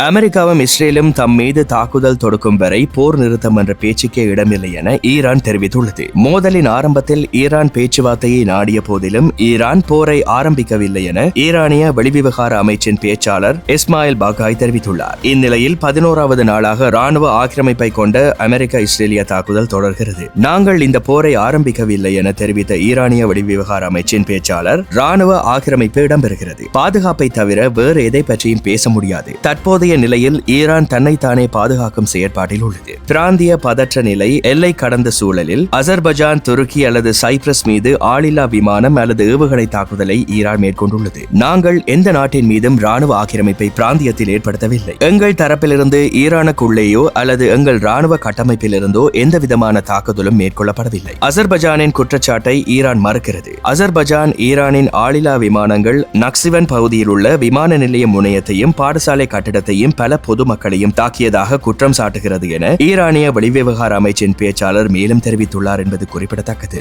அமெரிக்காவும் இஸ்ரேலும் தம் மீது தாக்குதல் தொடுக்கும் வரை போர் நிறுத்தம் என்ற பேச்சுக்கே இடமில்லை என ஈரான் தெரிவித்துள்ளது. மோதலின் ஆரம்பத்தில் ஈரான் பேச்சுவார்த்தையை நாடிய போதிலும் ஈரான் போரை ஆரம்பிக்கவில்லை என ஈரானிய வெளிவிவகார அமைச்சின் பேச்சாளர் இஸ்மாயில் பாகாய் தெரிவித்துள்ளார். இந்நிலையில் 11வது நாளாக ராணுவ ஆக்கிரமிப்பை கொண்ட அமெரிக்க இஸ்ரேலிய தாக்குதல் தொடர்கிறது. நாங்கள் இந்த போரை ஆரம்பிக்கவில்லை என தெரிவித்த ஈரானிய வெளிவிவகார அமைச்சின் பேச்சாளர், ராணுவ ஆக்கிரமிப்பு இடம்பெறுகிறது, பாதுகாப்பை தவிர வேறு எதை பற்றியும் பேச முடியாது. தற்போது நிலையில் ஈரான் தன்னைத்தானே பாதுகாக்கும் செயற்பாட்டில் உள்ளது. பிராந்திய பதற்ற நிலை, எல்லை கடந்த சூழலில் அசர்பைஜான், துருக்கி அல்லது சைப்ரஸ் மீது ஆளில்லா விமானம் அல்லது ஏவுகணை தாக்குதலை ஈரான் மேற்கொண்டுள்ளது. நாங்கள் எந்த நாட்டின் மீதும் ராணுவ ஆக்கிரமிப்பை பிராந்தியத்தில் ஏற்படுத்தவில்லை. எங்கள் தரப்பிலிருந்து ஈரானுக்குள்ளேயோ அல்லது எங்கள் ராணுவ கட்டமைப்பிலிருந்தோ எந்த விதமான தாக்குதலும் மேற்கொள்ளப்படவில்லை. அசர்பைஜானின் குற்றச்சாட்டை ஈரான் மறுக்கிறது. அசர்பைஜான் ஈரானின் ஆளில்லா விமானங்கள் நக்சிவன் பகுதியில் உள்ள விமான நிலைய முனையத்தையும் பாடசாலை கட்டிடத்தையும் பல பொதுமக்களையும் தாக்கியதாக குற்றம் சாட்டுகிறது என ஈரானிய வெளிவிவகார அமைச்சின் பேச்சாளர் மேலும் தெரிவித்துள்ளார் என்பது குறிப்பிடத்தக்கது.